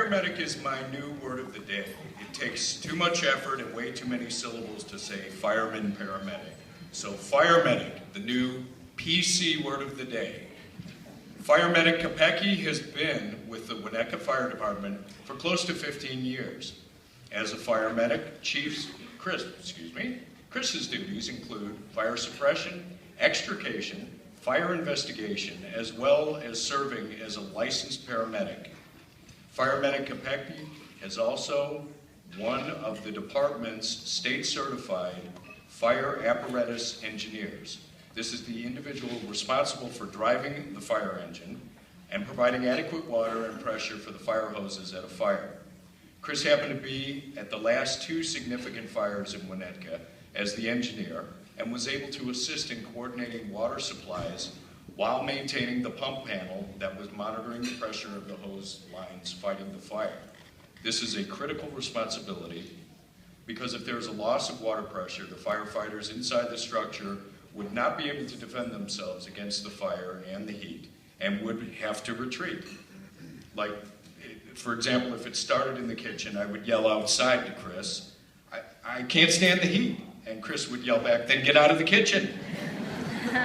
Firemedic is my new word of the day. It takes too much effort and way too many syllables to say fireman paramedic. So Firemedic, the new PC word of the day. Firemedic Kopecky has been with the Winnetka Fire Department for close to 15 years. As a firemedic, Chris's duties include fire suppression, extrication, fire investigation, as well as serving as a licensed paramedic. Firemedic Kopecky is also one of the department's state-certified fire apparatus engineers. This is the individual responsible for driving the fire engine and providing adequate water and pressure for the fire hoses at a fire. Chris happened to be at the last two significant fires in Winnetka as the engineer and was able to assist in coordinating water supplies while maintaining the pump panel that was monitoring the pressure of the hose lines fighting the fire. This is a critical responsibility because if there is a loss of water pressure, the firefighters inside the structure would not be able to defend themselves against the fire and the heat and would have to retreat. Like, for example, if it started in the kitchen, I would yell outside to Chris, I can't stand the heat. And Chris would yell back, then get out of the kitchen.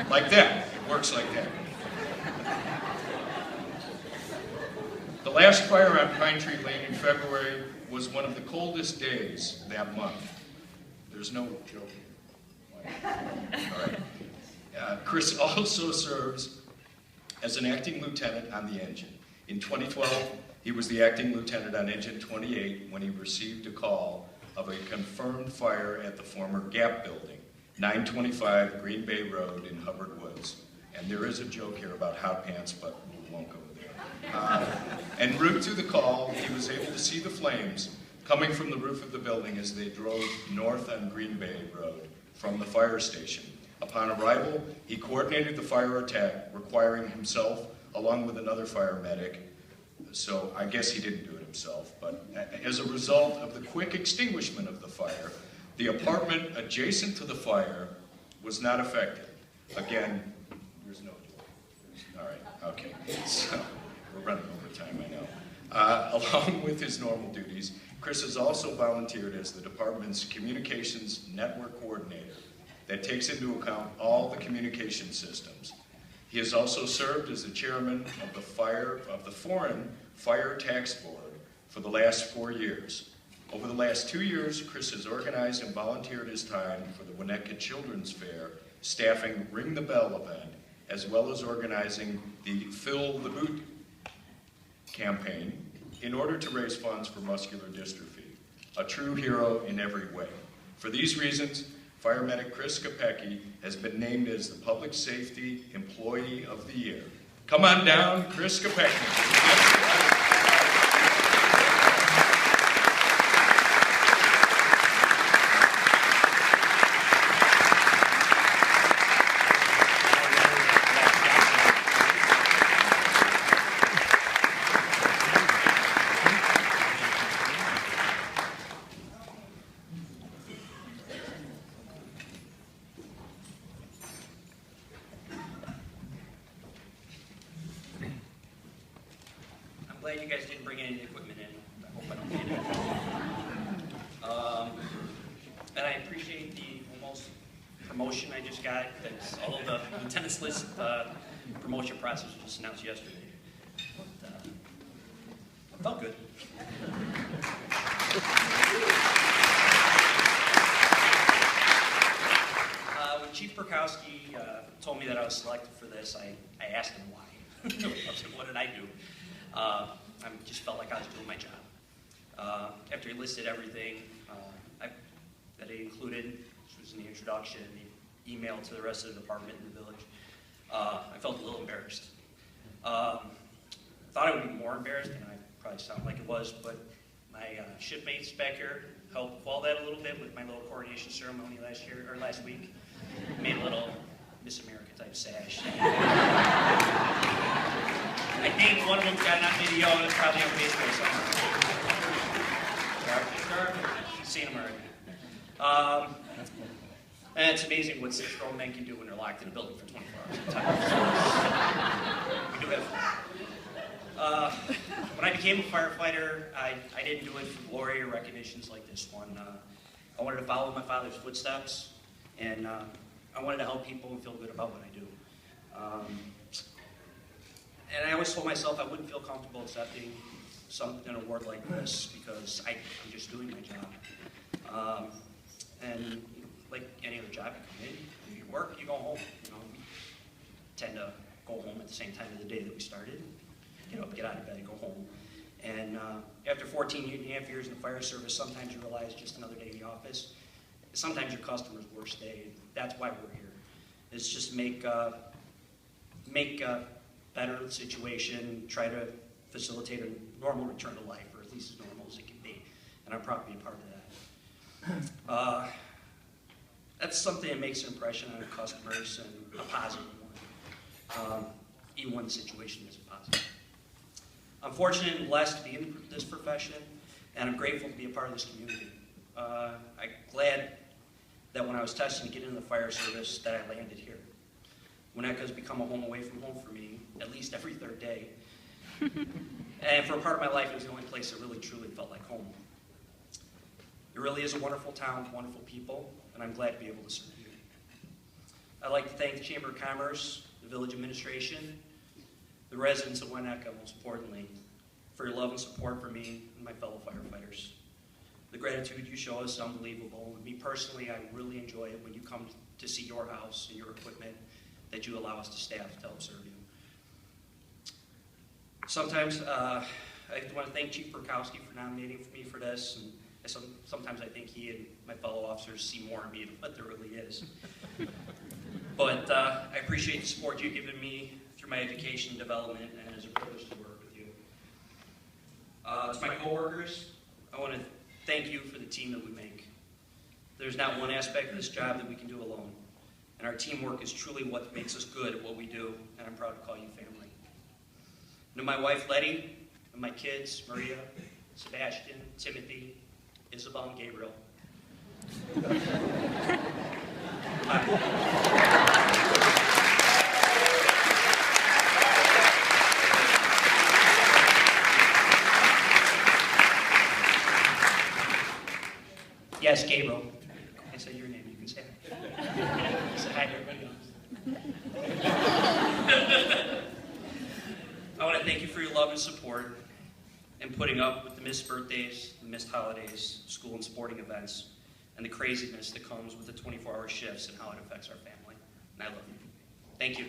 Like that. It works like that. The last fire on Pine Tree Lane in February was one of the coldest days that month. There's no joke. All right. Chris also serves as an acting lieutenant on the engine. In 2012, he was the acting lieutenant on Engine 28 when he received a call of a confirmed fire at the former Gap building, 925 Green Bay Road in Hubbard Woods. And there is a joke here about hot pants, but we won't go there. En route to the call, he was able to see the flames coming from the roof of the building as they drove north on Green Bay Road from the fire station. Upon arrival, he coordinated the fire attack, requiring himself, along with another fire medic, so I guess he didn't do it himself, but as a result of the quick extinguishment of the fire, the apartment adjacent to the fire was not affected. Again, there's no joke. All right, okay. So we're running over time, I know. Along with his normal duties, Chris has also volunteered as the department's communications network coordinator that takes into account all the communication systems. He has also served as the chairman of the Foreign Fire Tax Board for the last 4 years. Over the last 2 years, Chris has organized and volunteered his time for the Winnetka Children's Fair, staffing Ring the Bell event, as well as organizing the Fill the Boot campaign in order to raise funds for muscular dystrophy. A true hero in every way. For these reasons, Firemedic Chris Kopecky has been named as the Public Safety Employee of the Year. Come on down, Chris Kopecky. Glad you guys didn't bring any equipment in. I hope I don't need it. And I appreciate the almost promotion I just got. That's, although the lieutenant's list promotion process was just announced yesterday. But, it felt good. When Chief Perkowski told me that I was selected for this, I asked him why. I said, what did I do? I just felt like I was doing my job. After he listed everything that he included, which was in the introduction, the email to the rest of the department in the village, I felt a little embarrassed. Thought I would be more embarrassed, and I probably sound like it was, but my shipmates back here helped quell that a little bit with my little coronation ceremony last week. Made a little Miss America type sash. I think one of them got on video, and it's probably on Facebook somewhere. You've seen them already. And it's amazing what 6 grown men can do when they're locked in a building for 24 hours at a time. We do have When I became a firefighter, I didn't do it for glory or recognitions like this one. I wanted to follow my father's footsteps, and I wanted to help people and feel good about what I do. And I always told myself I wouldn't feel comfortable accepting an award like this because I'm just doing my job. And like any other job, you come in, you work, you go home. You know, we tend to go home at the same time of the day that we started. Get up, get out of bed, and go home. And after 14.5 years in the fire service, sometimes you realize just another day in the office. Sometimes your customer's worst day. That's why we're here. It's just make a better situation, try to facilitate a normal return to life, or at least as normal as it can be. And I'm proud to be a part of that. That's something that makes an impression on our customers, and a positive one, even when the situation isn't positive. I'm fortunate and blessed to be in this profession, and I'm grateful to be a part of this community. I'm glad that when I was testing to get into the fire service that I landed here. Winnetka has become a home away from home for me, at least every third day. And for a part of my life, it was the only place that really truly felt like home. It really is a wonderful town with wonderful people, and I'm glad to be able to serve you. I'd like to thank the Chamber of Commerce, the village administration, the residents of Winnetka, most importantly, for your love and support for me and my fellow firefighters. The gratitude you show us is unbelievable. And me personally, I really enjoy it when you come to see your house and your equipment that you allow us to staff to help serve you. Sometimes I want to thank Chief Burkowski for nominating me for this, and sometimes I think he and my fellow officers see more in me than what there really is. But I appreciate the support you've given me through my education and development, and it's a privilege to work with you. To my coworkers, I want to thank you for the team that we make. There's not one aspect of this job that we can do alone, and our teamwork is truly what makes us good at what we do, and I'm proud to call you family. And to my wife, Letty, and my kids, Maria, Sebastian, Timothy, Isabel, and Gabriel. Yes, Gabriel. I said your name, you can say hi. Say hi to everybody else. I want to thank you for your love and support and putting up with the missed birthdays, the missed holidays, school and sporting events, and the craziness that comes with the 24-hour shifts and how it affects our family. And I love you. Thank you.